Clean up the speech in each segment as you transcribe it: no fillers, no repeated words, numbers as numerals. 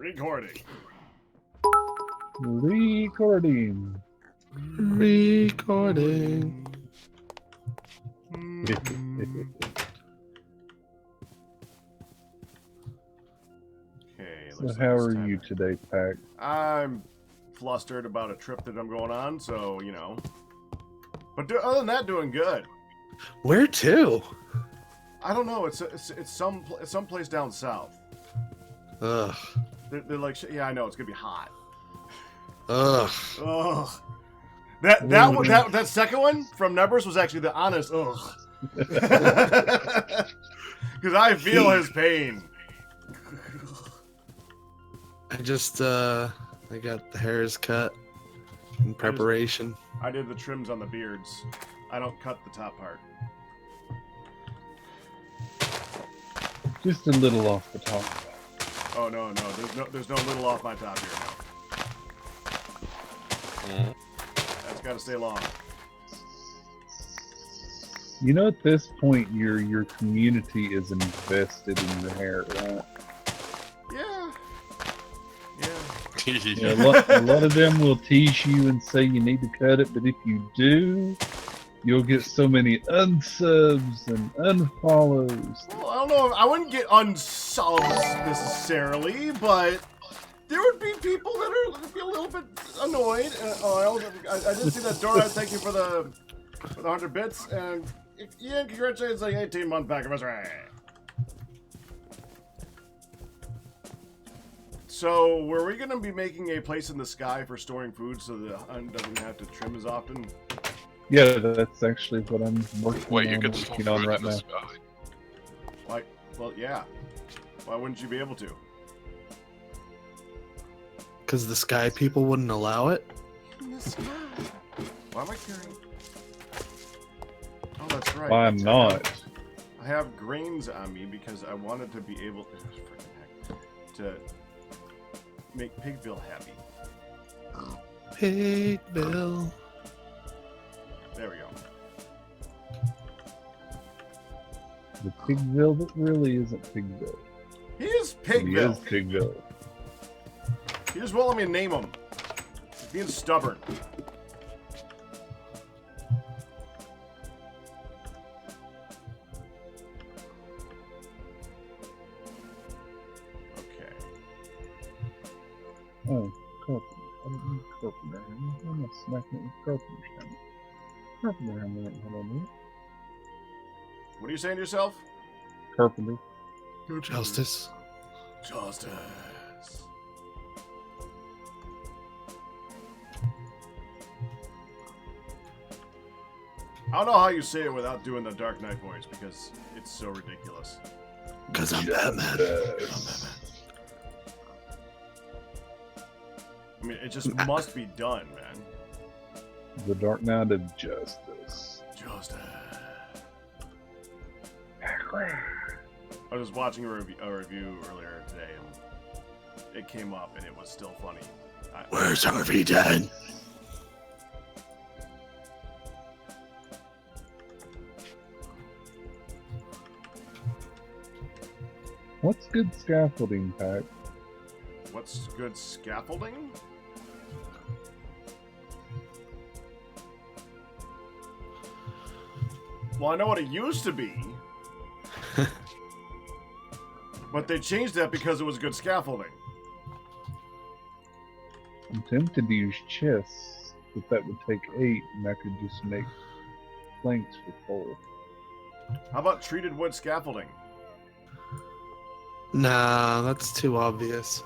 Recording. Recording. Recording. Okay, So how are you today, Pack? I'm flustered about a trip that I'm going on, so, you know. But other than that, doing good. Where to? I don't know. It's some place down south. Ugh. They're like, yeah, I know. It's going to be hot. Ugh. Ugh. That second one from Numbers was actually the honest ugh. Because I feel his pain. I got the hairs cut in preparation. I did the trims on the beards. I don't cut the top part. Just a little off the top. Oh no, there's no little off my top here now. That's got to stay long. You know, at this point, your community is invested in your hair, right? Yeah. Yeah, a lot of them will tease you and say you need to cut it, but if you do, you'll get so many unsubs and unfollows. Well, I don't know. I wouldn't get unsubs necessarily, but there would be people that would be a little bit annoyed. I did see that Dora. Thank you for the 100 bits, and Ian, congratulations on 18-month back anniversary. So, were we going to be making a place in the sky for storing food so the hunt doesn't have to trim as often? Yeah, that's actually what I'm working on right now. Sky. Like, well, yeah. Why wouldn't you be able to? Because the sky people wouldn't allow it? In the sky. Why am I carrying? Oh, that's right. Why I'm not. I have grains on me because I wanted to be able to make Pigville happy. Pigville. There we go. The Pigville that really isn't Pigville. He is He Pigville. is Pigville. He just won't let me name him. He's being stubborn. Okay. Oh, carpenter. I don't need carpenter hammer. I'm not smacking it with carpenter's hammer. Carpenter hammer ain't what I need. What are you saying to yourself? Carpenter. Justice. Justice. I don't know how you say it without doing the Dark Knight voice because it's so ridiculous. Because I'm Batman. I mean, it just must be done, man. The Dark Knight of Justice. Justice. I was watching a review earlier today, and it came up, and it was still funny. Where's Harvey Dent? What's good scaffolding, Pack? What's good scaffolding? Well, I know what it used to be. But they changed that because it was good scaffolding. I'm tempted to use chests, but that would take 8, and I could just make planks for 4. How about treated wood scaffolding? Nah, that's too obvious.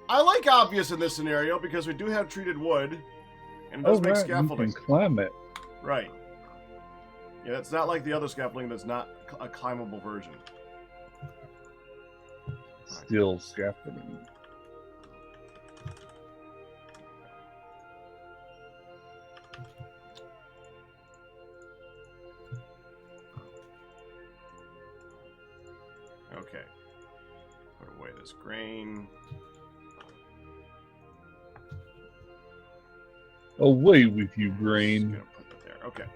I like obvious in this scenario because we do have treated wood, and it does make scaffolding. You can climb it. Right. Yeah, it's not like the other scaffolding that's not a climbable version. Still scaffolding. Okay. Put away this grain. Away with you, Just grain. gonna put that there. Okay.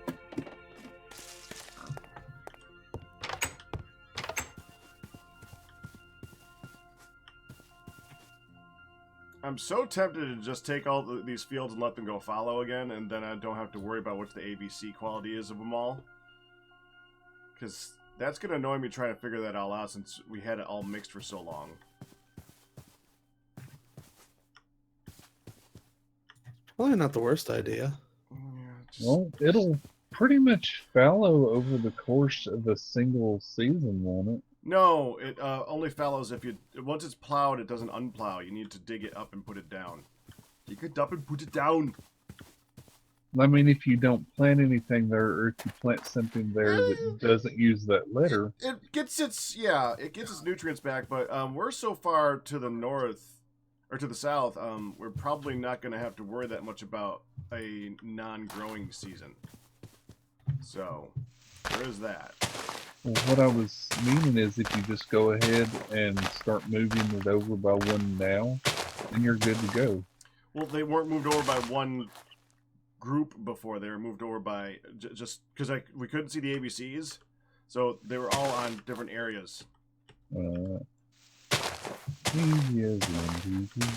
I'm so tempted to just take all these fields and let them go fallow again, and then I don't have to worry about what the ABC quality is of them all. Because that's going to annoy me trying to figure that all out since we had it all mixed for so long. Probably not the worst idea. Yeah, Well, it'll pretty much fallow over the course of a single season, won't it? No, it only fallows if you... Once it's plowed, it doesn't unplow. You need to dig it up and put it down. Dig it up and put it down. I mean, if you don't plant anything there, or if you plant something there that doesn't use that litter... It gets its... Yeah, it gets its nutrients back, but we're so far to the north, or to the south, we're probably not going to have to worry that much about a non-growing season. So, there is that. Well, what I was meaning is if you just go ahead and start moving it over by one now, then you're good to go. Well, they weren't moved over by one group before. They were moved over by... just because we couldn't see the ABCs, so they were all on different areas. Easy as one, easy.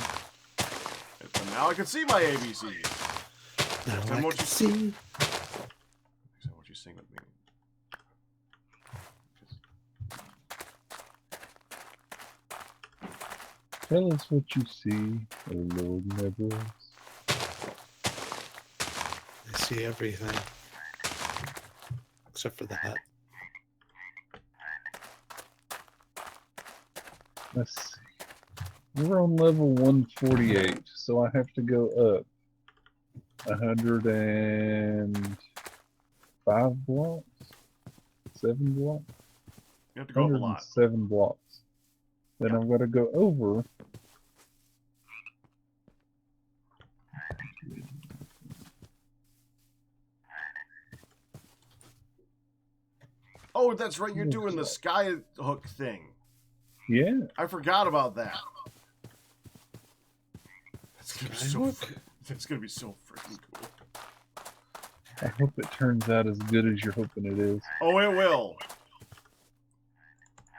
And now I can see my ABCs. Now Tell I me what can you see. So what you sing with me? Tell us what you see, oh Lord Nebulous. I see everything. Except for that. Let's see. We're on level 148, so I have to go up 105 blocks? 7 blocks? You have to go up a lot. 107 blocks. Then I've got to go over. Oh, that's right. You're doing the sky hook thing. Yeah. I forgot about that. That's gonna be so. That's gonna be so freaking cool. I hope it turns out as good as you're hoping it is. Oh, it will.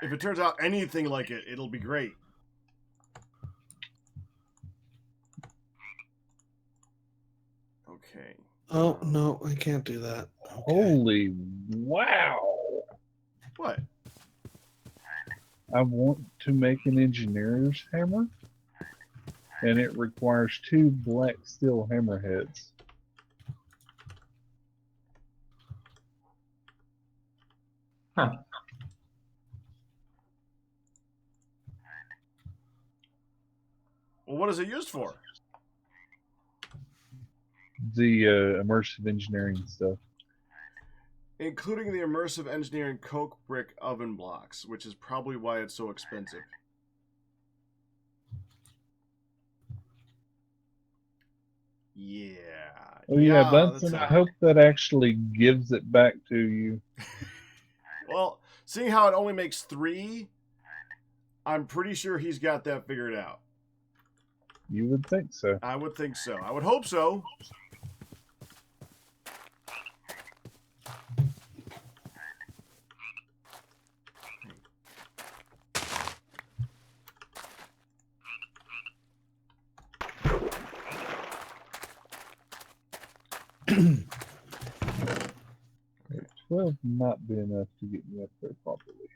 If it turns out anything like it, it'll be great. Okay. Oh, no, I can't do that. Okay. Holy wow. What? I want to make an engineer's hammer, and it requires 2 black steel hammerheads. Huh. Well, what is it used for? The immersive engineering stuff. Including the immersive engineering coke brick oven blocks, which is probably why it's so expensive. Yeah. Oh yeah, that's Bunsan, I hope that actually gives it back to you. Well, seeing how it only makes 3, I'm pretty sure he's got that figured out. You would think so. I would think so. I would hope so. Okay, 12 might be enough to get me up there properly.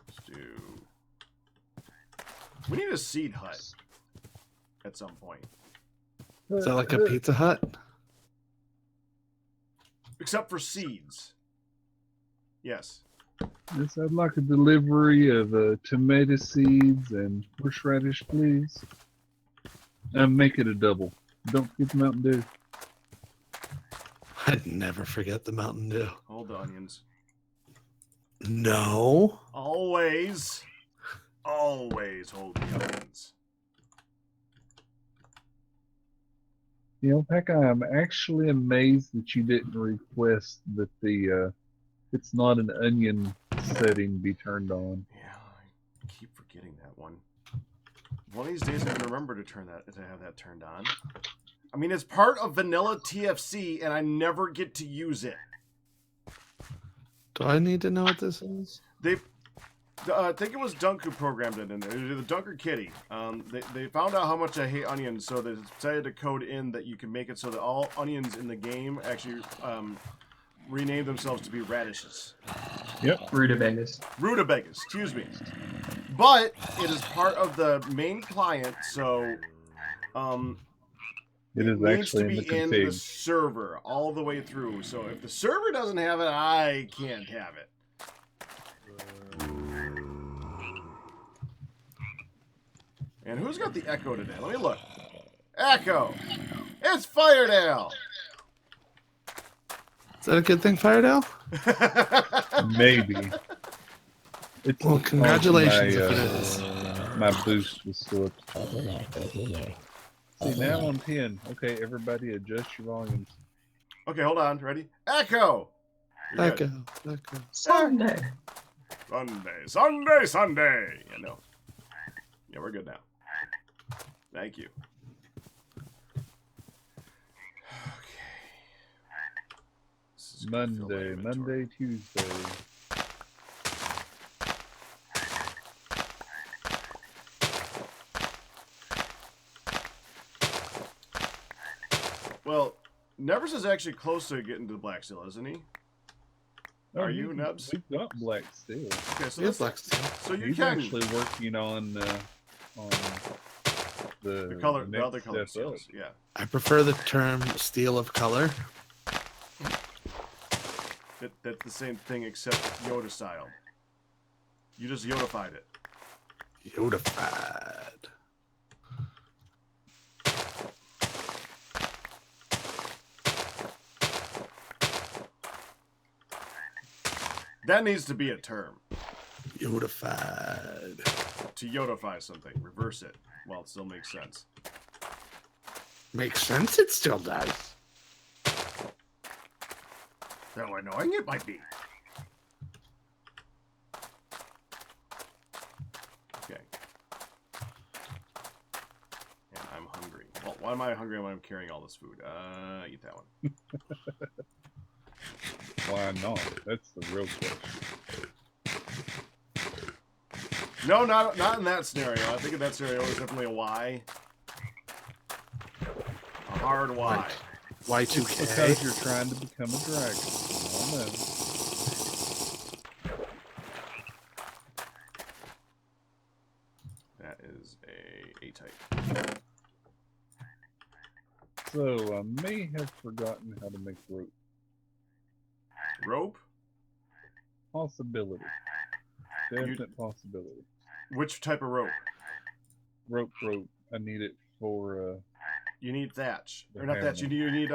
Let's do... We need a seed hut at some point. Is that like a Pizza Hut? Except for seeds. Yes. Yes, I'd like a delivery of tomato seeds and horseradish, please. And make it a double. Don't forget the Mountain Dew. I'd never forget the Mountain Dew. Hold the onions. No. Always hold the onions. You know, Pekka, I'm actually amazed that you didn't request that the it's not an onion setting be turned on. Yeah, I keep forgetting that one. One of these days I'm gonna remember to have that turned on. I mean, it's part of vanilla TFC, and I never get to use it. Do I need to know what this is? I think it was Dunk who programmed it in there. Either Dunk or Kitty. They found out how much I hate onions, so they decided to code in that you can make it so that all onions in the game actually rename themselves to be radishes. Yep. Rutabagas. Rutabagas, excuse me. But it is part of the main client, so It is needs to actually in be the in the config. server all the way through. So if the server doesn't have it, I can't have it. And who's got the Echo today? Let me look. Echo! It's Firedale! Is that a good thing, Firedale? Maybe. It's Well, congratulations my, if it is. my boost was still up. See, now I'm 10. Okay, everybody adjust your volumes. Okay, hold on. Ready? Echo! You're good. Echo. Sunday. Sunday! Yeah, no. Yeah, we're good now. Thank you. Okay. This is gonna fill my Monday, inventory. Tuesday. Well, Nevers is actually close to getting to the Black Steel, isn't he? Are you, Nebs? We've got Black Steel. Okay, so It's this, like so you He's can actually working on the the color, the next other color step up. steels. Yeah, I prefer the term steel of color. that's the same thing except Yoda style. You just Yodafied it. Yodafied. That needs to be a term. Yodafied. To Yodify something, reverse it. Well, it still makes sense. Makes sense, it still does. How annoying it might be. Okay. And I'm hungry. Well, why am I hungry when I'm carrying all this food? Eat that one. Why not? That's the real question. No, not in that scenario. I think in that scenario it's definitely a Y. A hard Y. Y2K. Because you're trying to become a dragon. I know. That is a A-type. So I may have forgotten how to make rope. Rope? Possibility. Definite possibility. Which type of rope? Rope. I need it for You need thatch. The Or not thatch, you need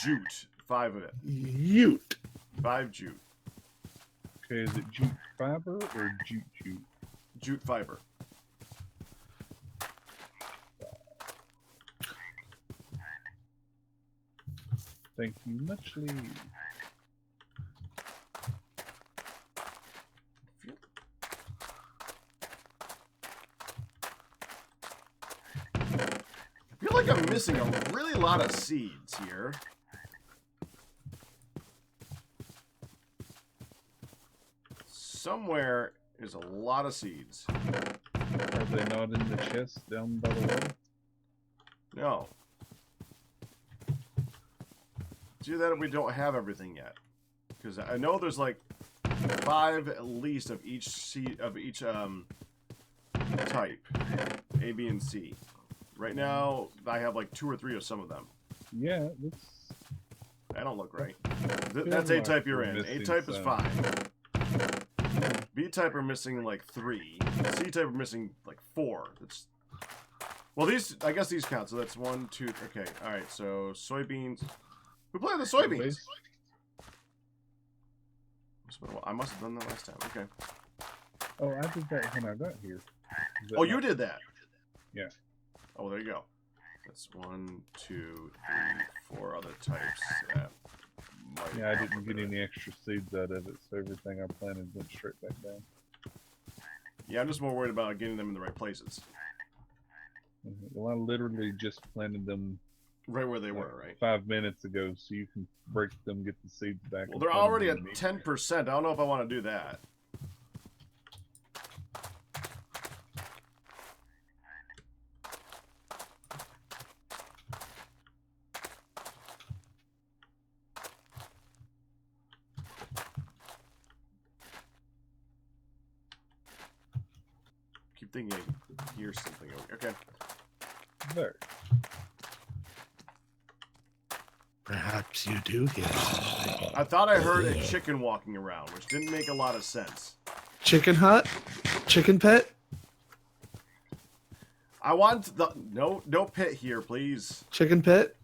jute. 5 of it. Ute. 5 jute. okay, is it jute fiber or jute? Jute fiber. Thank you muchly. I feel like I'm missing a really lot of seeds here. Somewhere is a lot of seeds. Are they not in the chest down by the water? No. It's either that or we don't have everything yet. Because I know there's like 5 at least of each seed of each type. A, B, and C. Right now I have like 2 or 3 of some of them. Yeah, that's That don't look right. That's A type you're in. A type is 5. B type are missing like 3. C type are missing like 4. That's well, these I guess these count. So that's 1, 2. Okay, all right. So soybeans. Who planted the soybeans? base. I must have done that last time. Okay. Oh, I did that when I got here. Is that Oh, you not- did that. Yeah. Oh, there you go. That's 1, 2, 3, 4 other types. That might Yeah, I help didn't a get bit. any extra seeds out of it, so everything I planted went straight back down. Yeah, I'm just more worried about getting them in the right places. Well, I literally just planted them Right where they were, right? 5 minutes ago, so you can break them, get the seeds back. Well, they're already at 10%. I don't know if I want to do that. Keep thinking I hear something over. Okay. There. Perhaps you do hear something. I thought I heard a chicken walking around, which didn't make a lot of sense. Chicken hut? Chicken pit? I want the no pit here, please. Chicken pit?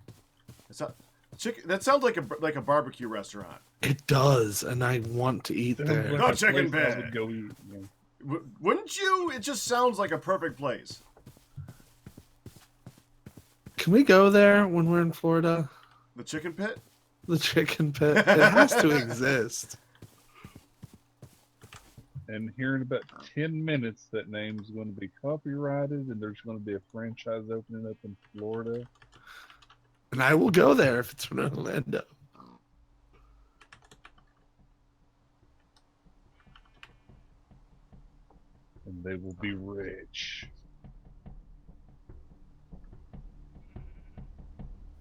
It's not chicken. That sounds like a barbecue restaurant. It does, and I want to eat there. No a chicken place I pit. would go eat, yeah. Wouldn't you? It just sounds like a perfect place. Can we go there when we're in Florida? The chicken pit? The chicken pit. It has to exist. And here in about 10 minutes, that name's going to be copyrighted, and there's going to be a franchise opening up in Florida. And I will go there if it's in Orlando. And they will be rich.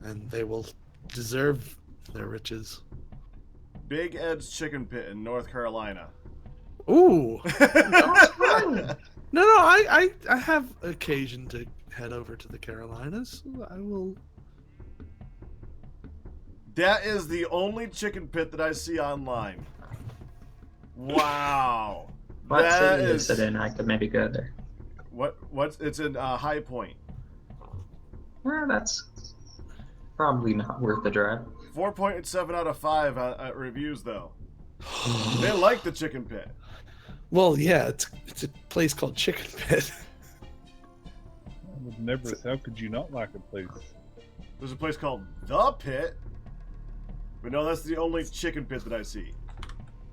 And they will deserve their riches. Big Ed's Chicken Pit in North Carolina. Ooh. Fun. No, I have occasion to head over to the Carolinas. I will. That is the only chicken pit that I see online. Wow. What That city is is- it in? I could maybe go there. What's it's in High Point. Well, that's probably not worth the drive. 4.7 out of 5 reviews though. They like the chicken pit. Well, yeah, it's a place called Chicken Pit. I would never. How could you not like a place? There's a place called The Pit. But no, that's the only chicken pit that I see.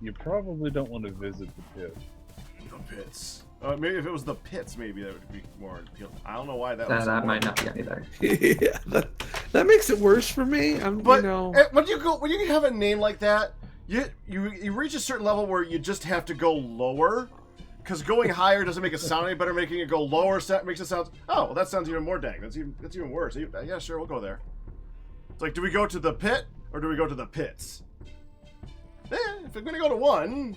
You probably don't want to visit the pit. The Pits. Maybe if it was the Pits, maybe that would be more appealing. I don't know why that That, was. that might not be any better. Yeah, that makes it worse for me. But you know, when you have a name like that, you reach a certain level where you just have to go lower, because going higher doesn't make it sound any better. Making it go lower makes it sound. Oh, well, that sounds even more dang. That's even worse. Yeah, sure, we'll go there. It's like, do we go to the pit or do we go to the pits? If we're gonna go to one.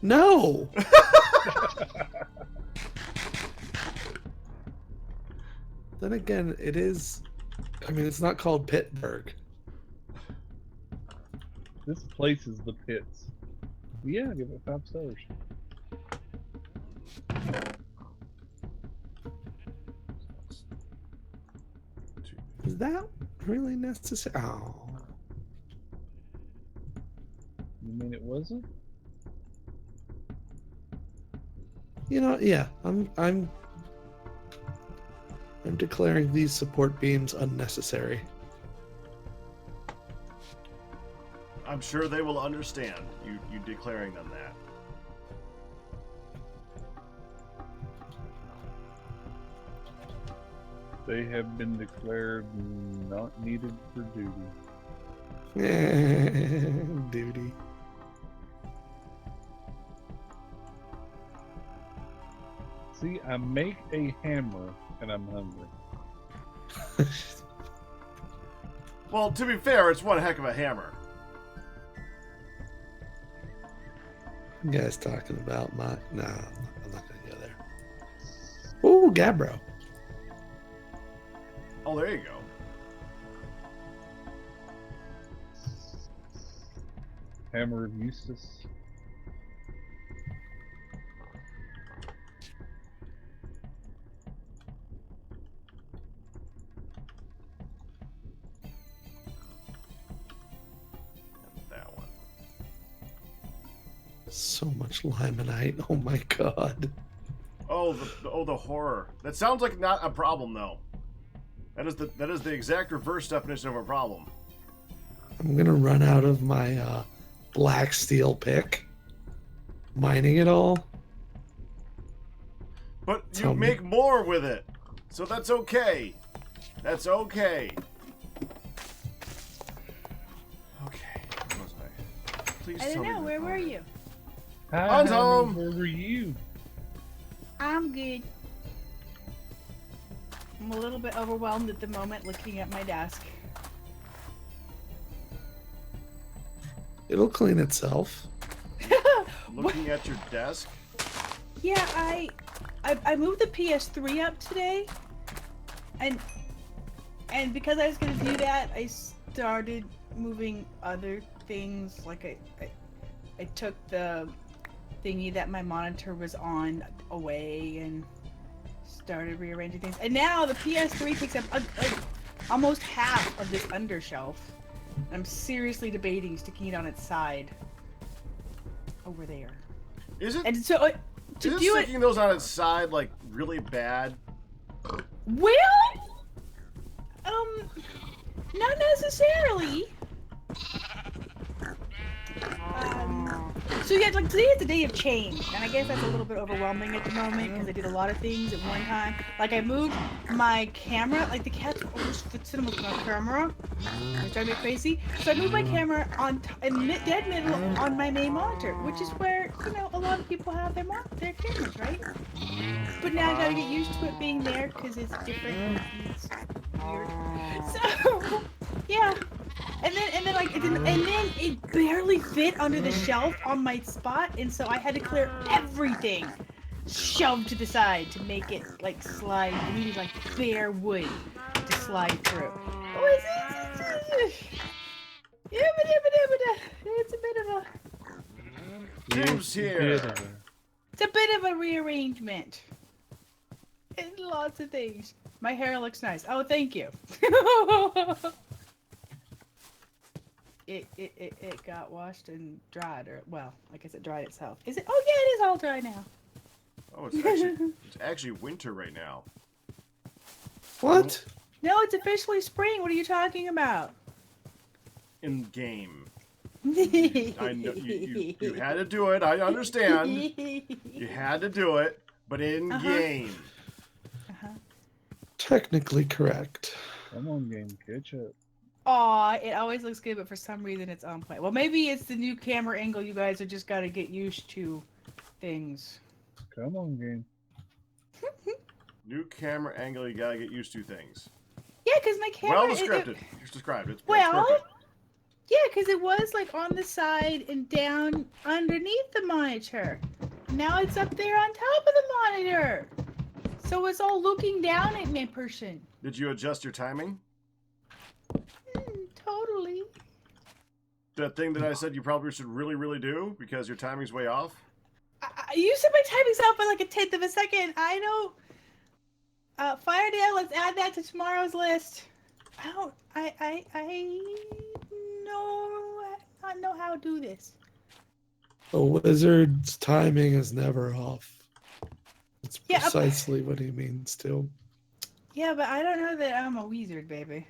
no. Then again, it is. I mean, it's not called Pittsburgh. This place is the pits. Yeah, give it 5 stars. Is that really necessary? Oh. You mean it wasn't? You know, yeah, I'm declaring these support beams unnecessary. I'm sure they will understand you declaring them that. They have been declared not needed for duty. Duty. See, I make a hammer and I'm hungry. Well, to be fair, it's one heck of a hammer. You guys talking about my? No, I'm not gonna go there. Ooh, Gabbro. Oh, there you go. Hammer of Eustace. That one. So much limonite. Oh my god. Oh, the horror. That sounds like not a problem though. That is the exact reverse definition of a problem. I'm gonna run out of my black steel pick. Mining it all. But you Tell me. make more with it, so that's okay. That's okay. Okay. Where was I? Please I tell don't me know. that- Where were you? Hi, Mine's honey, home. where were you? I'm good. I'm a little bit overwhelmed at the moment looking at my desk. It'll clean itself. Looking at your desk. Yeah, I moved the PS3 up today, and because I was gonna do that, I started moving other things. Like I took the thingy that my monitor was on away and started rearranging things. And now the PS3 takes up almost half of this undershelf. I'm seriously debating sticking it on its side over there. Is it? And so Is to it do it, sticking those on its side like really bad? well, not necessarily. So yeah, like today is the day of change, and I guess that's a little bit overwhelming at the moment because I did a lot of things at one time. Like I moved my camera, like the cat's always fits in with my camera, which drives me crazy. So I moved my camera on dead middle on my main monitor, which is where a lot of people have their cameras, right? But now I gotta get used to it being there because it's different. And it's weird. So yeah. And then it barely fit under the shelf on my spot, and so I had to clear everything shoved to the side to make it like slide. I needed like bare wood to slide through. It's a bit of a Tim's here. it's a bit of a rearrangement. And lots of things. My hair looks nice. Oh, thank you. It got washed and dried, or well, I guess it dried itself. Is it? Oh yeah, it is all dry now. Oh, it's actually winter right now. What? No, it's officially spring. What are you talking about? In game. I know you had to do it. I understand. You had to do it, but in game. Technically correct. Come on, game, catch up. Aw, it always looks good, but for some reason it's on point. Well, maybe it's the new camera angle. You guys are just gotta get used to things. Come on, game. New camera angle. You gotta get used to things. Yeah, because my camera. Well described. It's described. It's Well, perfect. yeah, because it was like on the side and down underneath the monitor. Now it's up there on top of the monitor. So it's all looking down at me, person. Did you adjust your timing? Totally. That thing that I said you probably should really do because your timing's way off? You said my timing's out by like a 1/10 of a second. I know. Firedale, let's add that to tomorrow's list. I not know how to do this. A wizard's timing is never off. That's Yeah, precisely what he means too. Yeah, but I don't know that I'm a wizard, baby.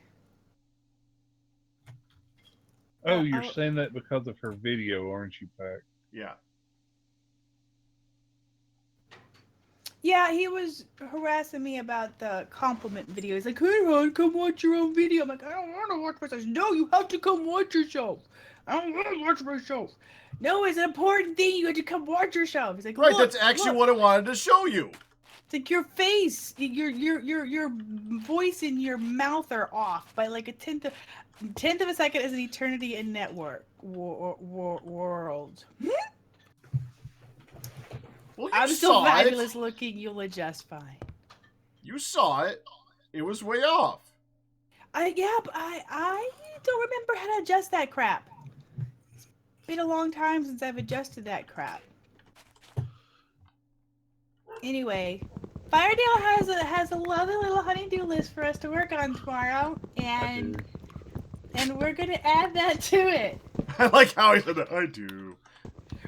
Oh, you're saying that because of her video, aren't you, Pac? Yeah. Yeah, he was harassing me about the compliment video. He's like, hey, hon, come watch your own video. I'm like, I don't want to watch myself. No, you have to come watch yourself. I don't want to watch myself. No, it's an important thing. You have to come watch yourself. He's like, Right, look, that's actually look. what I wanted to show you. It's like your face, your voice and your mouth are off by like a tenth of a second is an eternity in network world. Well, you I'm still saw fabulous it. looking. You'll adjust fine. You saw it. It was way off. But I don't remember how to adjust that crap. It's been a long time since I've adjusted that crap. Anyway, Firedale has a lovely little honeydew list for us to work on tomorrow, and we're gonna add that to it. I like how he said that. I do.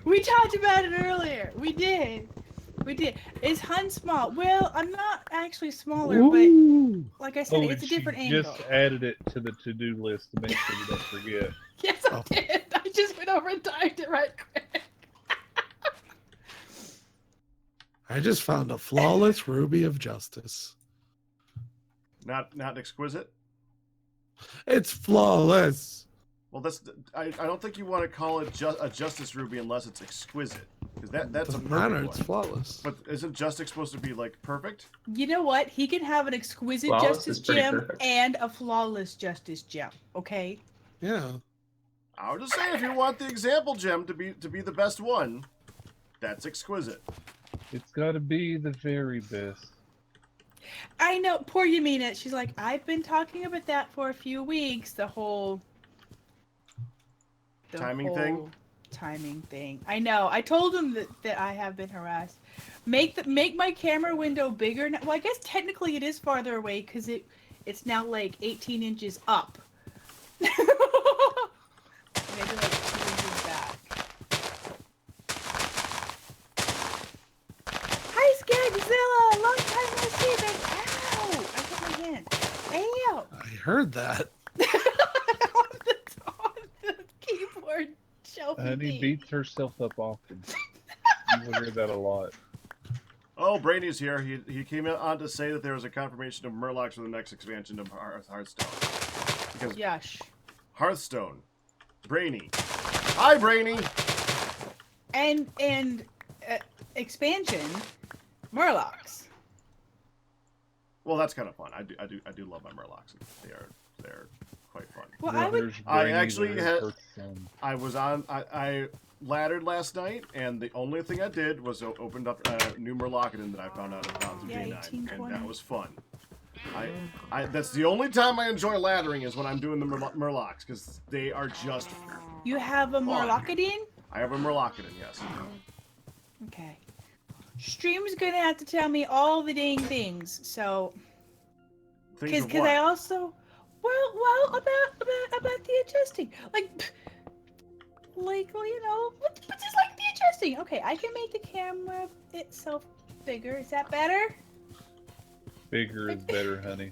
We talked about it earlier. We did. Is Hun small? Well, I'm not actually smaller, Ooh. but like I said, Oh, it's a and she different angle. just added it to the to-do list to make sure you don't forget. Yes, I did. I just went over and typed it right quick. I just found a flawless ruby of justice. Not exquisite. It's flawless. Well, I don't think you want to call it a Justice Ruby unless it's exquisite, because that's a Doesn't perfect matter. It's one. flawless. But isn't Justice supposed to be like perfect? You know what? He can have an exquisite Flawless justice is pretty gem perfect. and a flawless justice gem. Okay. Yeah. I was just saying, if you want the example gem to be the best one, that's exquisite. It's got to be the very best. I know. Poor Yamina. She's like, I've been talking about that for a few weeks. The whole Timing thing? Timing thing. I know. I told him that I have been harassed. Make my camera window bigger. Now. Well, I guess technically it is farther away because it's now like 18 inches up. Maybe like 2 inches back. Hi, Skagzilla! Long time no see, babe. Ow! I hit my hand. Ow! I heard that. on the keyboard shelf. Honey beats herself up often. You will hear that a lot. Oh, Brady's here. He came on to say that there was a confirmation of Murlocs for the next expansion of Hearthstone. Because Yush. Hearthstone. Brainy. Hi, Brainy! And expansion, Murlocs. Well, that's kind of fun. I do love my Murlocs. They're quite fun. Well, I would. There's I Brainy, actually there's had- Hearthstone. I laddered last night, and the only thing I did was opened up a new Murlocaden that I found out about through Yeah, Day9, 1820. and that was fun. That's the only time I enjoy laddering is when I'm doing the Murlocs, because they are just. You have a Murlocaden? I have a Murlocaden, yes. Okay. Stream's gonna have to tell me all the dang things. So, Things because of I what? also, well about the adjusting, like you know, but just like the adjusting. Okay, I can make the camera itself bigger. Is that better? Bigger is better, honey.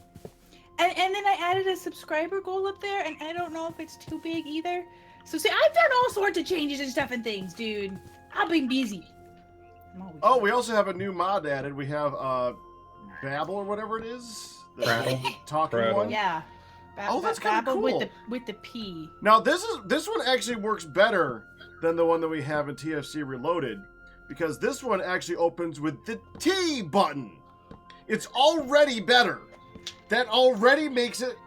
And then I added a subscriber goal up there, and I don't know if it's too big either. So see, I've done all sorts of changes and stuff and things, dude. I've been busy. I'm always Oh, we also have a new mod added. We have Babel or whatever it is. The Prattle. talking Prattle. one. Yeah. Oh, that's kinda Babel cool. with the P. Now this one actually works better than the one that we have in TFC Reloaded, because this one actually opens with the T button. It's already better. That already makes it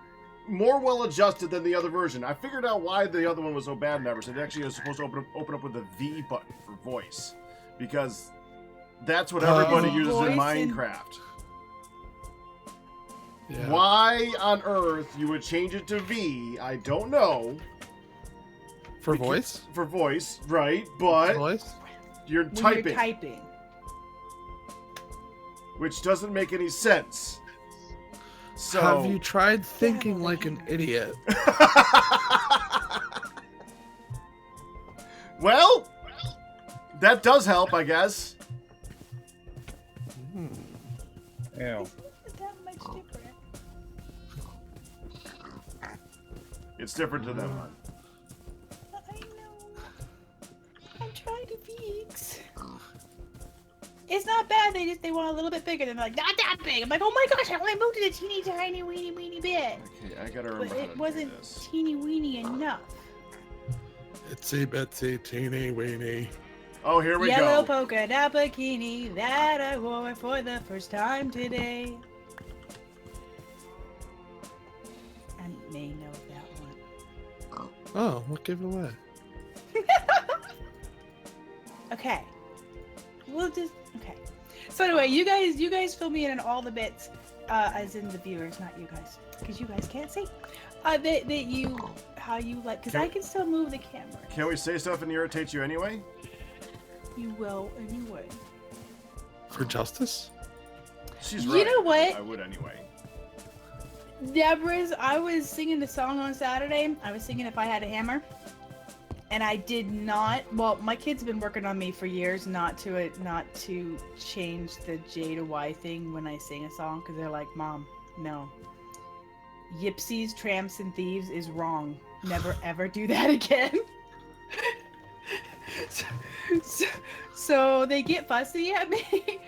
more well adjusted than the other version. I figured out why the other one was so bad in that version. It actually is supposed to open up with the V button for voice, because that's what everybody uses in Voice and- Minecraft. Yeah. Why on earth you would change it to V, I don't know. For voice? For voice, right? But Voice? you're When typing, you're typing. which doesn't make any sense. So Have you tried thinking like an idiot? Well, that does help, I guess. Hmm. Ow. Isn't that much different? It's different to them, hon. I know. I'm trying to fix. It's not bad. They want a little bit bigger. They're like, not that big. I'm like, oh my gosh, I only moved it a teeny tiny weeny bit. Okay, I gotta But remember how it to wasn't do this. teeny weeny enough. Itsy bitsy teeny weeny. Oh, here we Yellow go. polka dot bikini that I wore for the first time today. I may know that one. Oh, what gave it away? Okay. We'll just okay. So anyway, you guys fill me in on all the bits, as in the viewers, not you guys, because you guys can't see. That you how you like, because I can still move the camera. Can we say stuff and irritate you anyway? You will anyway. For justice? She's You right. know what? I would anyway. Deborah's. I was singing the song on Saturday. I was singing "If I Had a Hammer," and I did not. Well, my kids have been working on me for years not to change the J to Y thing when I sing a song, because they're like, "Mom, no. Yipsies, tramps, and thieves is wrong. Never ever do that again." So they get fussy at me.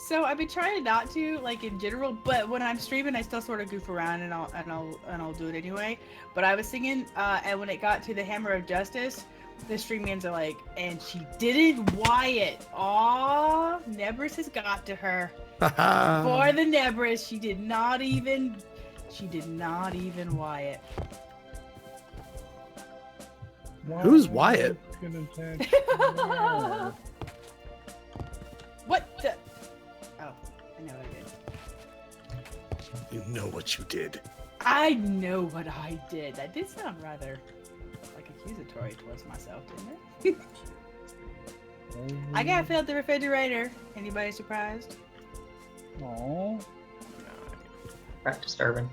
So I've been trying not to, like in general, but when I'm streaming, I still sort of goof around and I'll do it anyway. But I was singing, and when it got to the Hammer of Justice, the streamians are like, and she didn't Wyatt. Aw, Nebris has got to her. For the Nebris, she did not even Wyatt. Who's Wyatt? What the? Oh, I know what I did. You know what you did. I know what I did. That did sound rather like accusatory towards myself, didn't it? I got filled the refrigerator. Anybody surprised? Aww. Back to starving.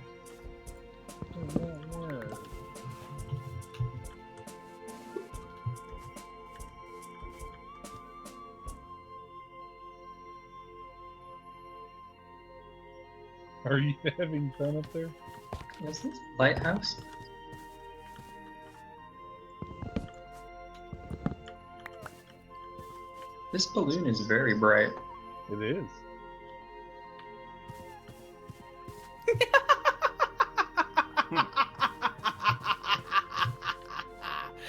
Are you having fun up there? Is this lighthouse? This balloon is very bright. It is.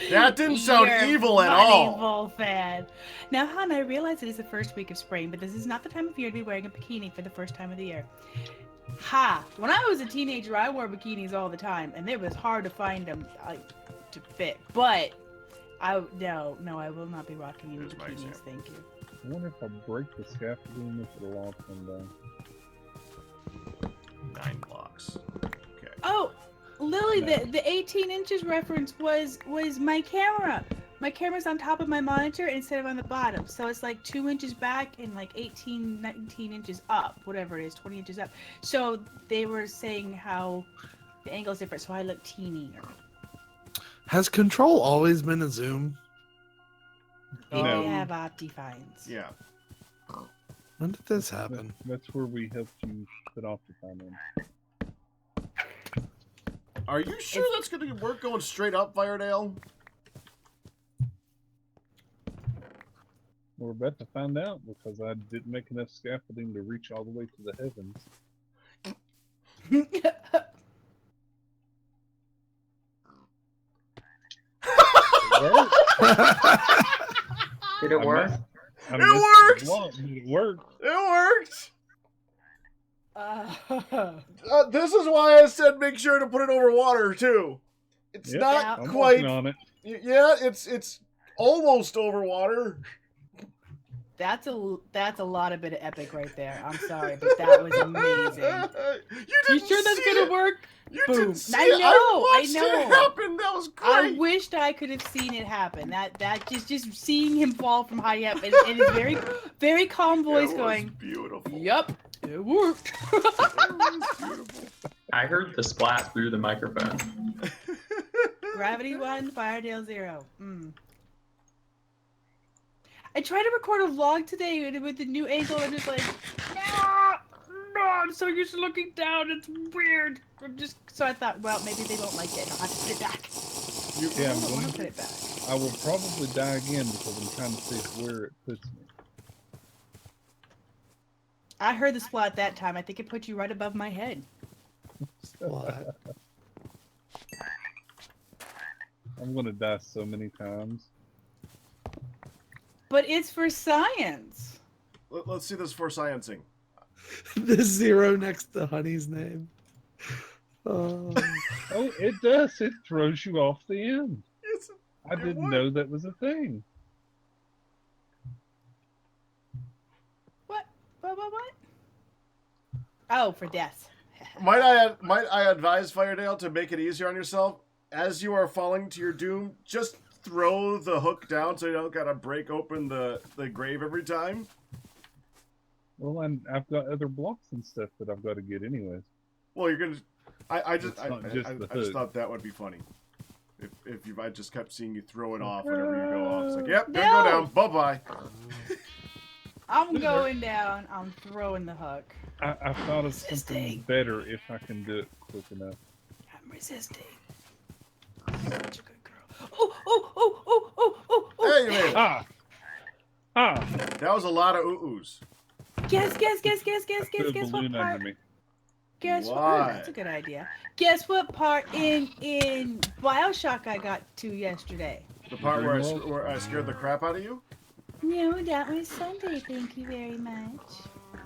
That didn't sound You're evil at one all. Evil fan. Now, Han, I realize it is the first week of spring, but this is not the time of year to be wearing a bikini for the first time of the year. Ha! When I was a teenager, I wore bikinis all the time, and it was hard to find them to fit. But no, I will not be rocking any Here's my bikinis. example. Thank you. I wonder if I break the scaffolding if it'll all come down. 9 blocks. Okay. Oh, Lily, No. the 18 inches reference was my camera. My camera's on top of my monitor instead of on the bottom. So it's like 2 inches back and like 18, 19 inches up, whatever it is, 20 inches up. So they were saying how the angle's different, so I look teenier. Has Control always been a zoom? They No. have Optifines. Yeah. When did this happen? That's where we helped you put off the time in. Are you sure that's going to work going straight up, Firedale? We're about to find out because I didn't make enough scaffolding to reach all the way to the heavens. Did it work? I It missed worked! the block, but it worked. It worked! Uh, This is why I said make sure to put it over water, too. It's Yep, not I'm quite... working on it. Yeah, it's almost over water. that's a lot of bit of epic right there. I'm sorry, but that was amazing. You sure that's gonna work? You Boom. didn't see I it. know, I I watched know. it happen. That was I great. wished I could have seen it happen. That just seeing him fall from high up and his very very calm voice It was going, beautiful. "Yup, it worked." It was beautiful. I heard the splat through the microphone. Gravity 1, Firedale 0. I tried to record a vlog today with the new angle and it's like, no, I'm so used to looking down. It's weird. So I thought, well, maybe they don't like it. I'll have to put it back. Yeah, I I'm don't want going to put it back. I will probably die again because I'm trying to see where it puts me. I heard the splat that time. I think it put you right above my head. What? I'm gonna die so many times. But it's for science. Let's see this for sciencing. The 0 next to Honey's name. Oh. Oh, it does. It throws you off the end. Yes, I it didn't would. know that was a thing. What? Oh, for death. Might I advise Firedale to make it easier on yourself? As you are falling to your doom, just throw the hook down so you don't gotta break open the grave every time. Well, I've got other blocks and stuff that I've got to get anyways. Well, you're gonna. I just It's not just the hook. thought that would be funny. If I just kept seeing you throw it off whenever you go off, it's like, yep, gonna No. go down. Bye bye. I'm going down. I'm throwing the hook. I thought of something Resisting. better if I can do it quick enough. I'm resisting. Such a good girl. Oh. Hey, you made it. Ah! That was a lot of ooh-oohs. Guess I put a what balloon part? under me. Guess what? Why? Ooh, that's a good idea. Guess what part in Bioshock I got to yesterday? The part where Dreamworld? where I scared the crap out of you? No, that was Sunday. Thank you very much.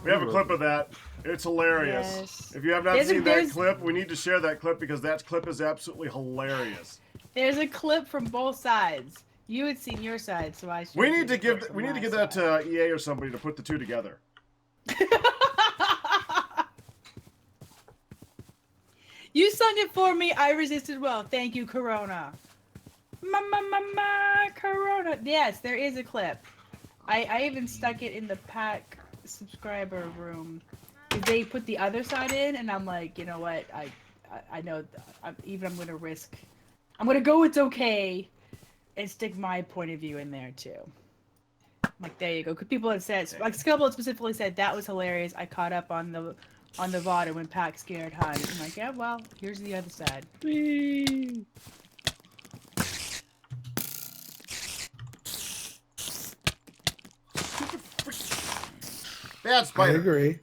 We have a clip of that. It's hilarious. Yes. If you have not There's a- seen that there's- clip, we need to share that clip because that clip is absolutely hilarious. There's a clip from both sides. You had seen your side, so I. We need to give that to EA or somebody to put the two together. You sung it for me. I resisted well. Thank you, Corona. Corona. Yes, there is a clip. I even stuck it in the pack subscriber room. They put the other side in, and I'm like, you know what? I know. I'm gonna risk. I'm gonna go. It's okay, and stick my point of view in there too. I'm like, there you go. Because people had said, like Scubble specifically said that was hilarious. I caught up on the VOD when Pac scared Hunt. I'm like, yeah, well, here's the other side. Whee! Bad I spider. agree.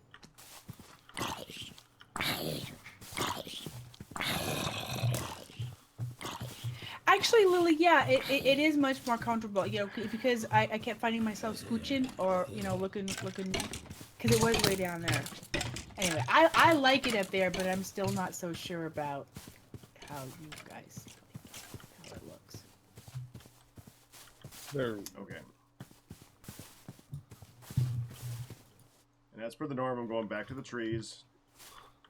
Actually, Lily, yeah, it is much more comfortable, you know, because I kept finding myself scooching or, you know, looking, because it was way down there. Anyway, I like it up there, but I'm still not so sure about how you guys think, how it looks. There. Okay. And as per the norm, I'm going back to the trees.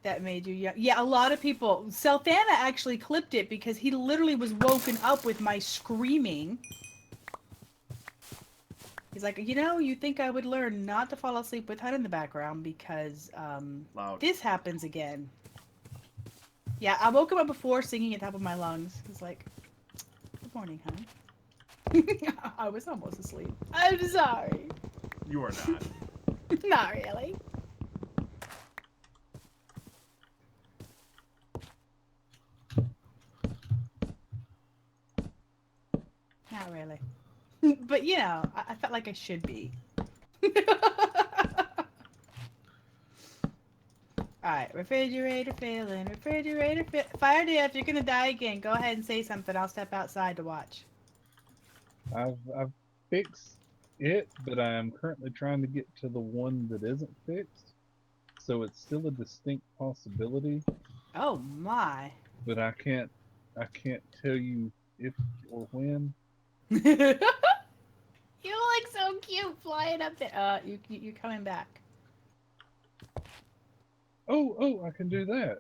That made you, yeah, a lot of people. Selthana actually clipped it because he literally was woken up with my screaming. He's like, you know, you think I would learn not to fall asleep with Hunt in the background because Loud. this happens again. Yeah, I woke him up before singing at the top of my lungs. He's like, good morning, Hunt. I was almost asleep. I'm sorry. You are not. Not really. Not really. But, you know, I felt like I should be. Alright, refrigerator filling, Fire Day, if you're gonna die again, go ahead and say something. I'll step outside to watch. I've fixed it, but I am currently trying to get to the one that isn't fixed. So it's still a distinct possibility, Oh my. but I can't tell you if or when. You look so cute flying up there. You're coming back. Oh, I can do that.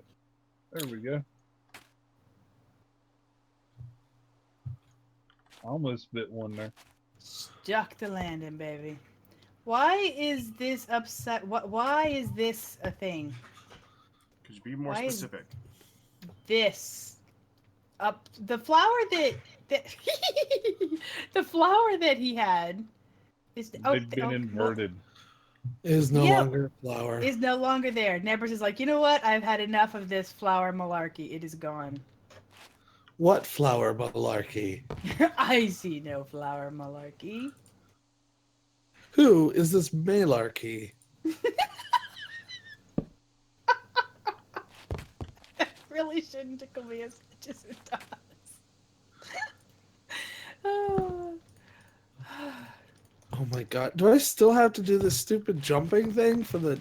There we go. I almost bit one there. Stuck the landing, baby. Why is this upset? Why is this a thing? Could you be more Why is- specific? This up the flower that the flower that he had is They've been inverted. Is no Yeah. longer a flower. Is no longer there. Nebers is like, you know what? I've had enough of this flower malarkey. It is gone. What flower malarkey? I see no flower malarkey. Who is this malarkey? Really shouldn't tickle me as much as it does. Oh. Oh my god. Do I still have to do this stupid jumping thing for the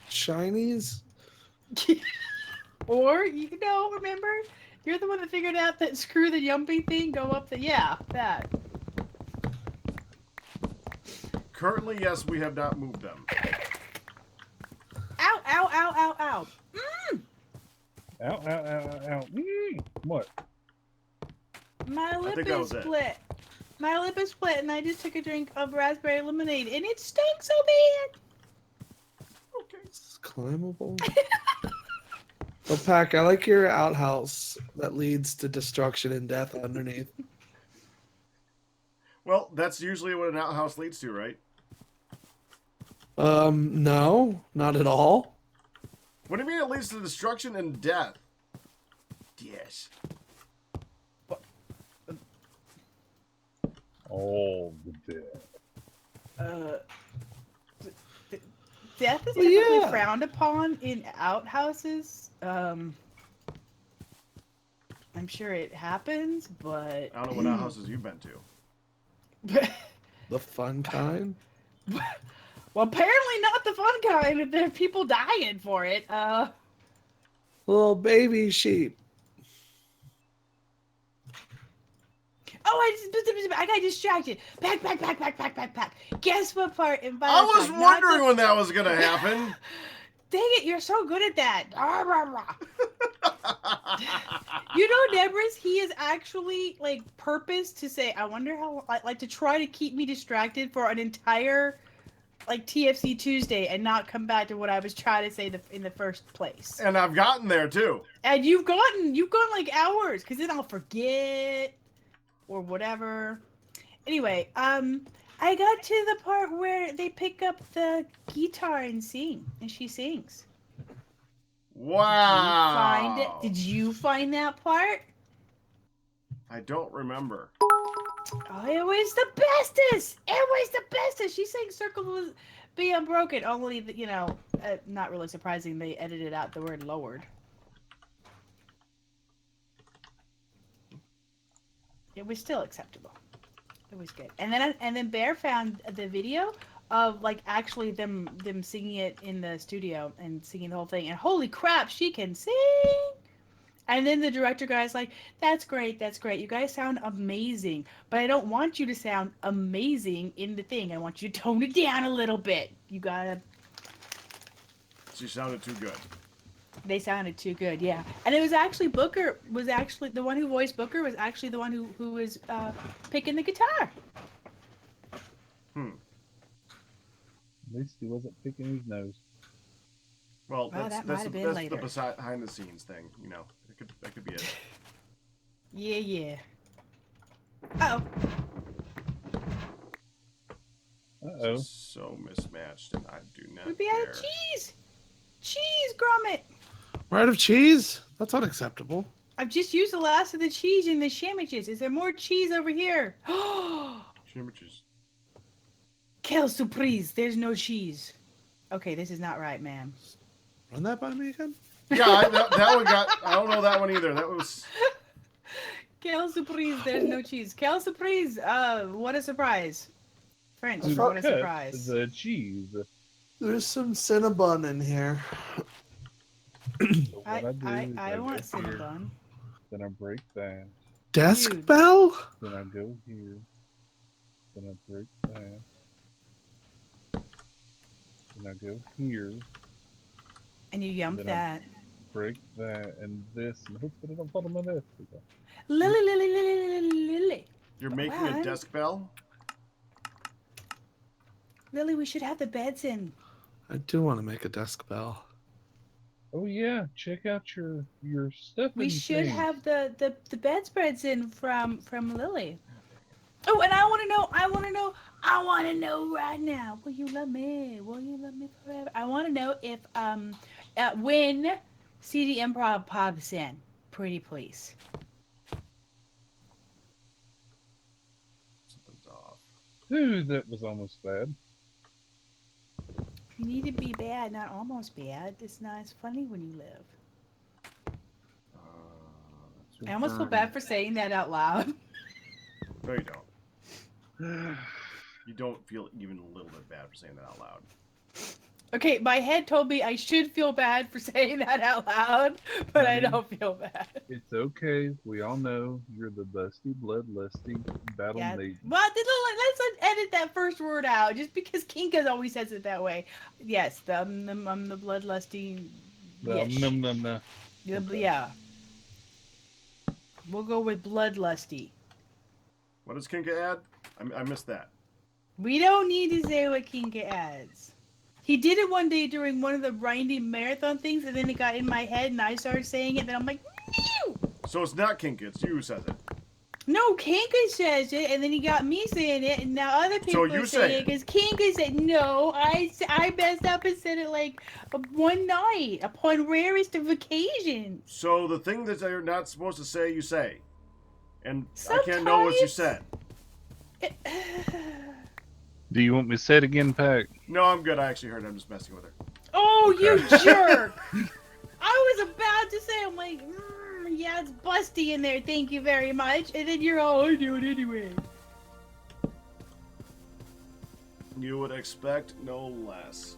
shinies? Or, you know, remember? You're the one that figured out that screw the jumping thing, go up the... Yeah, that. Currently, yes, we have not moved them. Ow, ow, ow, ow, ow. Ow. What? My lip think that is was it. split. My lip is split, and I just took a drink of raspberry lemonade, and it stunk so bad. Okay. It's climbable. Oh, Pack, I like your outhouse that leads to destruction and death underneath. Well, that's usually what an outhouse leads to, right? No, not at all. What do you mean it leads to destruction and death? Yes. All the dead. death is Well, typically yeah. frowned upon in outhouses. I'm sure it happens, but I don't know what outhouses you've been to. The fun kind. well, apparently not the fun kind. If there are people dying for it. Little baby sheep. Oh, I got distracted. Pack. Guess what part? And by I the was fact, not wondering the- when that was gonna happen. Dang it, you're so good at that. Rah, rah, rah. You know, Debris, he is actually like purpose to say, I wonder how, like to try to keep me distracted for an entire like TFC Tuesday and not come back to what I was trying to say in the first place. And I've gotten there too. And you've gone like hours, because then I'll forget or whatever. Anyway, I got to the part where they pick up the guitar and sing, and she sings. Wow. Did you find that part? I don't remember. Oh, it was the bestest! It was the bestest! She sang Circle was Be Unbroken, only, you know, not really surprising, they edited out the word lowered. It was still acceptable. It was good. And then Bear found the video of like actually them singing it in the studio and singing the whole thing. And holy crap, she can sing! And then the director guy's like, that's great. You guys sound amazing. But I don't want you to sound amazing in the thing. I want you to tone it down a little bit. You gotta... She sounded too good. They sounded too good, yeah. And it was actually Booker was actually the one who voiced Booker was actually the one who was picking the guitar. Hmm. At least he wasn't picking his nose. Well, Well, that's that might have been the later. behind the scenes thing, you know. That could be it. Yeah. Uh-oh. Uh-oh. This is so mismatched, and I do not We'd be care. out of cheese! Cheese, Gromit! We're out of cheese? That's unacceptable. I've just used the last of the cheese in the sandwiches. Is there more cheese over here? Sandwiches. Quelle surprise! There's no cheese. Okay, this is not right, ma'am. Run that by me again? Yeah, that one got... I don't know that one either. That was... Quelle surprise! There's no cheese. Quelle surprise! What a surprise. French, I what a Cut surprise. the cheese. There's some Cinnabon in here. So what I do is I go want here, Cinnabon. Then I break that. Desk Dude. bell? Then I go here. Then I break that. Then I go here. And you yump Then that. Break that and this, and hopefully don't fall on my desk. Lily. You're making Wow. a desk bell? Lily, we should have the beds in. I do want to make a desk bell. Oh yeah, check out your stuff. We should have the bedspreads in from Lily. Oh, and I want to know right now. Will you love me? Will you love me forever? I want to know if when CD Improv pops in, pretty please. Something's off. Ooh, that was almost bad. You need to be bad, not almost bad. It's not as funny when you live. I almost feel bad for saying that out loud. No, you don't. You don't feel even a little bit bad for saying that out loud. Okay, my head told me I should feel bad for saying that out loud, but I don't feel bad. It's okay. We all know you're the busty, bloodlusty battle Yeah. maiden. Well, let's edit that first word out, just because Kinkas always says it that way. Yes, I'm the bloodlusty. Yes. Yeah. We'll go with bloodlusty. What does Kinka add? I missed that. We don't need to say what Kinka adds. He did it one day during one of the grinding marathon things, and then it got in my head, and I started saying it, and I'm like, no! So it's not Kinka, it's you who says it. No, Kinka says it, and then he got me saying it, and now other people you are say saying it. it because Kinka said no. I messed up and said it like one night upon rarest of occasions. So the thing that you're not supposed to say, you say. And I can't know what you said. Do you want me to say it again, Pack? No, I'm good. I actually heard it. I'm just messing with her. Oh, you jerk! I was about to say, I'm like, yeah, it's busty in there. Thank you very much. And then you're all, I do it anyway. You would expect no less.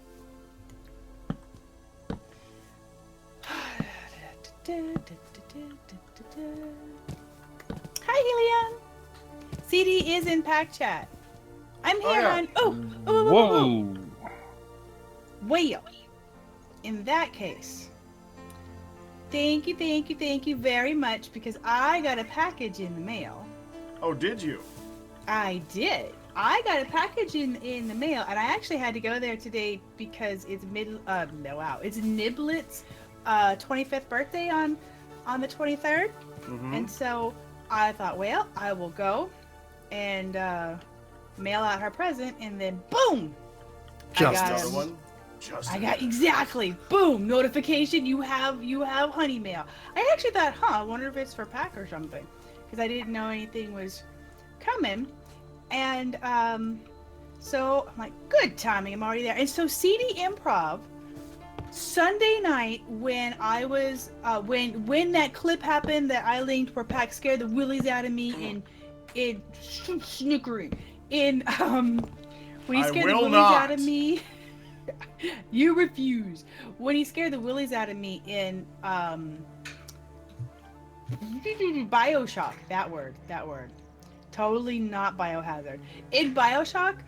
Hi, Helion. CD is in pack chat. I'm here, yeah. hon. Oh, Whoa! Well, in that case, thank you very much, because I got a package in the mail. Oh, did you? I did. I got a package in the mail, and I actually had to go there today because it's it's Niblet's 25th birthday on the 23rd. Mm-hmm. And so I thought, well, I will go and mail out her present, and then boom! Just Another one? I got exactly boom notification. You have honey mail. I actually thought, I wonder if it's for Pack or something, because I didn't know anything was coming. And so I'm like, good timing. I'm already there. And so CD Improv Sunday night, when I was when that clip happened that I linked where Pack scared the willies out of me in snickering in when he scared the willies out of me. You refuse. When he scared the willies out of me in BioShock, that word. Totally not Biohazard. In BioShock,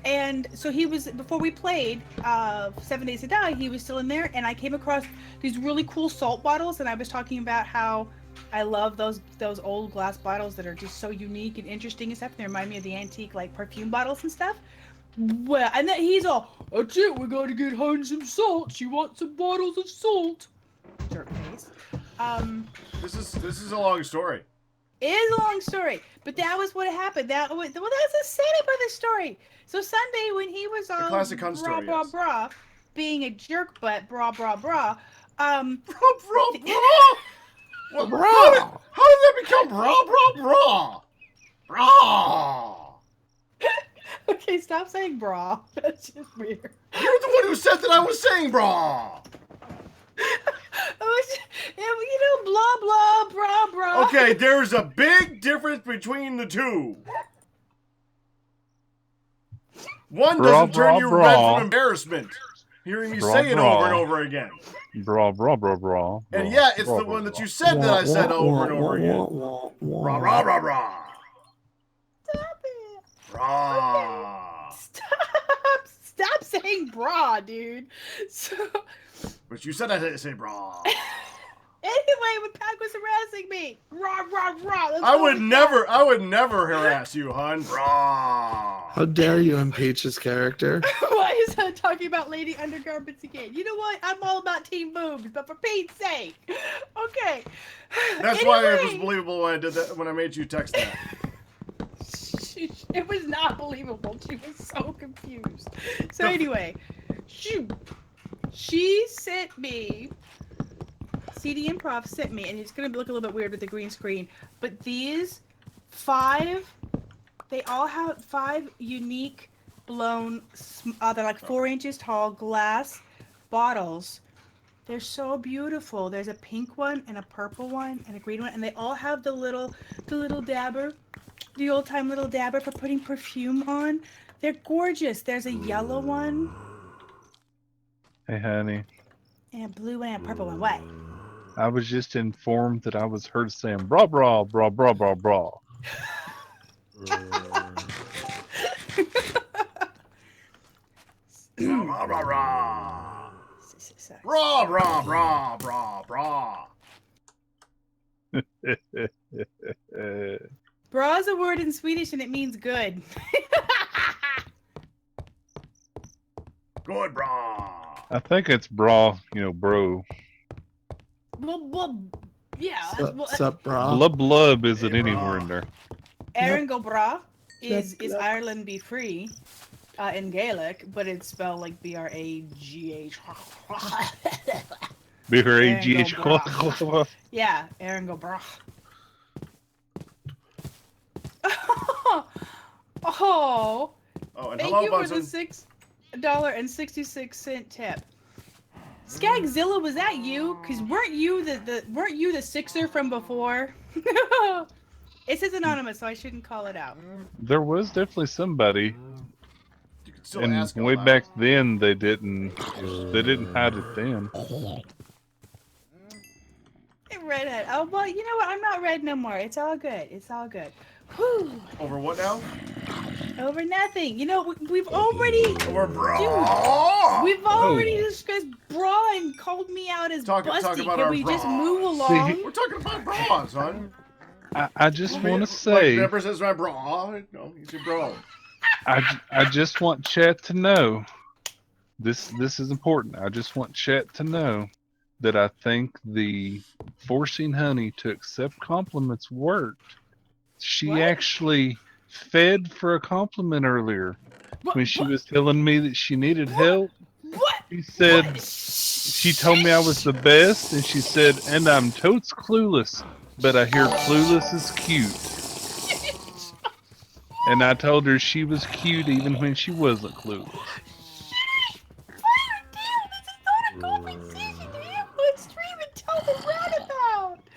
and so he was, before we played 7 Days to Die, he was still in there, and I came across these really cool salt bottles, and I was talking about how I love those old glass bottles that are just so unique and interesting and stuff. They remind me of the antique like perfume bottles and stuff. Well, and then he's all, that's it, we're going to get Hun some salt. She wants some bottles of salt. Jerk face. This is a long story. It is a long story, but that was what happened. That's the sad part of the story. So Sunday, when he was all classic Hun story, brah, yes. brah, being a jerk butt, brah, Bra, bra, bra. What, Bra. how did that become bra, bra, bra? Bra. Okay, stop saying bra. That's just weird. You're the one who said that I was saying bra. Blah, blah, bra, bra. Okay, there's a big difference between the two. One doesn't turn you red from embarrassment. Hearing me say it over and over again. Bra. And yeah, it's the one that you said that I said over and over again. Bra, bra, bra, bra. Stop it. Bra. Stop saying bra, dude. So, But you said I didn't say bra. anyway, when Pack was harassing me, rah, rah, rah. That's I all would we never harass you, hun. Bra. How dare you impeach his character? got. Why is that talking about lady undergarments again? You know what? I'm all about team boobs, but for Pete's sake. Okay. That's why it was believable when I did that, when I made you text that. It was not believable. She was so confused. So anyway, she sent me, CD Improv sent me, and it's going to look a little bit weird with the green screen, but these 5, they all have 5 unique blown, they're like 4 inches tall glass bottles. They're so beautiful. There's a pink one and a purple one and a green one, and they all have the little dabber. The old-time little dabber for putting perfume on. They're gorgeous. There's a yellow one. Hey, honey. And a blue one and a purple one. What? I was just informed that I was heard saying bra. Bra, bra, bra, bra. Bra, bra, bra, bra, bra. Bra is a word in Swedish and it means good. Good, bra. I think it's bra, bro. Well, yeah. What's up, bro? Blub isn't anywhere in there. Erin go bra is Yep. Ireland be free in Gaelic, but it's spelled like B-R-A-G-H. B-R-A-G-H. Yeah, Erin go bra. Oh, Oh, and Thank hello, you for Bunsen. the $6.66 tip. Skagzilla, was that you? Cause weren't you the Sixer from before? It says anonymous, so I shouldn't call it out. There was definitely somebody, You can still and ask way aloud. back then they didn't hide it then. Redhead. Oh well, you know what? I'm not red no more. It's all good. It's all good. Whew. Over what now? Over nothing. You know, we've already. Over bra. We've already discussed bra and called me out as Talk busty. about Can our we just bras. move along? We're talking about bras, son. I just want to Like, say, Pepper says my bra. No, he's your bro. I just want chat to know, this is important. I just want chat to know that I think the forcing Honey to accept compliments worked. She What? actually fed for a compliment earlier What? when she was telling me that she needed help. What? She said, What? she told me I was the best, and she said, and I'm totes clueless, but I hear clueless is cute. And I told her she was cute even when she wasn't clueless.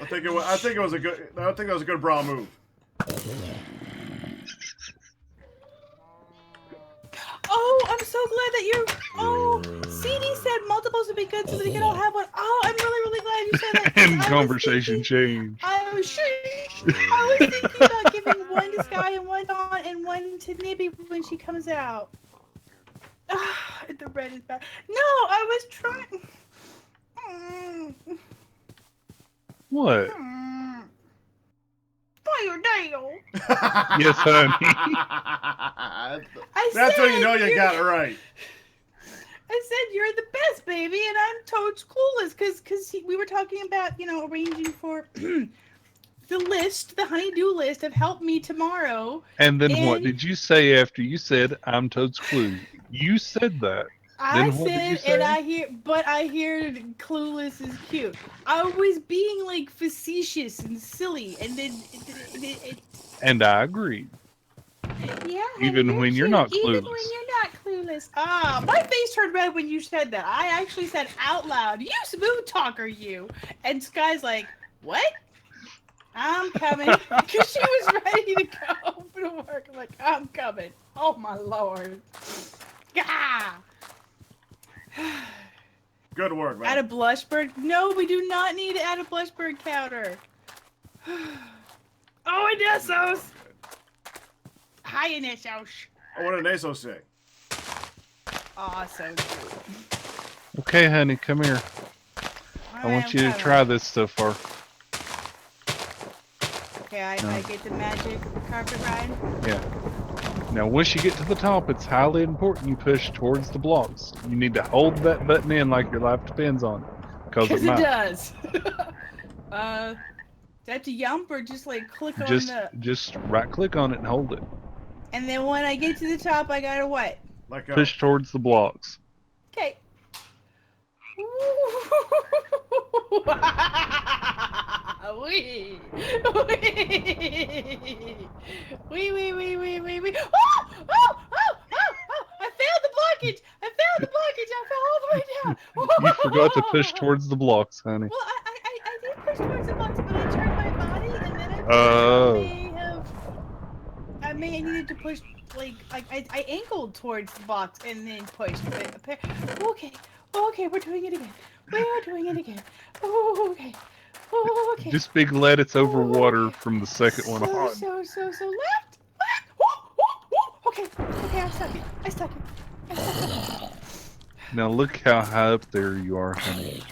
I think it was a good. I think that was a good bra move. Oh, I'm so glad that you're. Oh, CD said multiples would be good so that they could all have one. Oh, I'm really glad you said that. And conversation changed. I was thinking about giving one to Sky and one to Dawn and one to Nibby when she comes out. Ah, the red is bad. No, I was trying. What? Fire Dale. Yes, honey. That's when you know you got it right. I said you're the best, baby, and I'm totes clueless because we were talking about, you know, arranging for the honey-do list of help me tomorrow. And then what did you say after you said I'm totes clueless? You said that. I Then what did you said, say? and I hear clueless is cute. I was being like facetious and silly, and then And I agreed. yeah. Even when you're cute. not Even when clueless. you're not clueless. Ah, my face turned red when you said that. I actually said out loud, "You smooth talker, you." And Sky's like, "What?" I'm coming, because she was ready to go to work. I'm like, I'm coming. Oh my lord. Gah! Good work, man. Add a blushbird? No, we do not need to add a blushbird counter. Oh, Inessos! Hi, Inessos. Oh, what did Naso say? Awesome. Okay, honey, come here. I want you to try this so far. Okay, I get the magic carpet ride. Yeah. Now, once you get to the top, it's highly important you push towards the blocks. You need to hold that button in like your life depends on it. Because it might. does. Do I have to yump or just like click on the... Just right-click on it and hold it. And then when I get to the top, I gotta what? Let go. Push towards the blocks. Okay. Wee. Wee. Oh! I failed the blockage! I fell all the way down! You forgot to push towards the blocks, honey. Well, I did push towards the blocks, but I turned my body, and then I may have needed to push, like I angled towards the box and then pushed. Okay, we're doing it again. Okay. Just be glad it's over water from the second one on. So left. Okay, I stuck it. Now look how high up there you are, honey.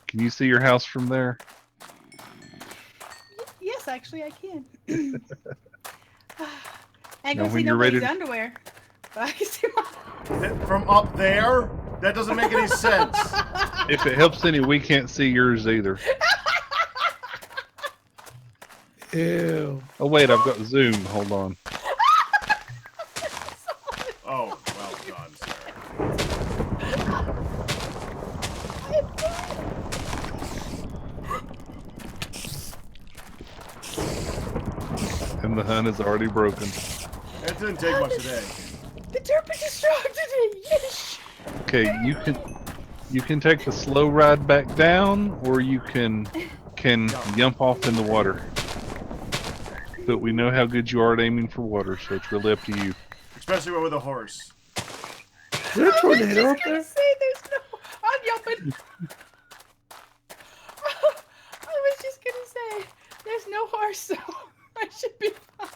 Can you see your house from there? Yes, actually I can. I Now, can see when you're nobody's ready to- underwear, but I can see my... From up there? That doesn't make any sense. If it helps any, we can't see yours either. Ew. Oh wait, I've got Zoom. Hold on. Oh, well done, sir. And the hunt is already broken. It didn't take much today. The derp is distracted me. Yes. Okay, you can take the slow ride back down, or you can jump off in the water. But we know how good you are at aiming for water, so it's really up to you. Especially with a horse. Is there a tornado up there? Say there's no. I'm jumping. I was just gonna say there's no horse, so I should be fine.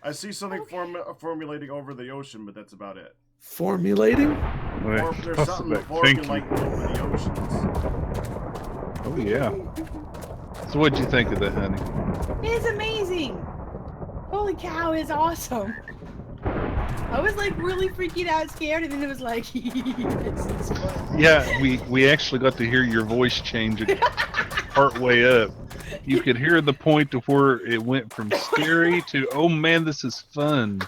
I see something formulating over the ocean, but that's about it. Formulating? Or there's something formulating over the oceans. Oh yeah. So what'd you think of that, honey? It's amazing. Holy cow, it's awesome. I was like really freaking out, scared, and then it was like, this is fun. Yeah, we actually got to hear your voice change part way up. You could hear the point to where it went from scary to, oh man, this is fun.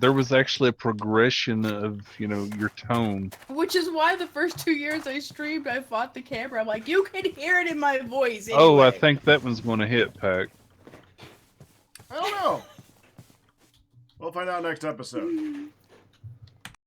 There was actually a progression of, your tone. Which is why the first 2 years I streamed, I fought the camera. I'm like, you can hear it in my voice. Anyway. Oh, I think that one's going to hit, Pac. I don't know. We'll find out next episode.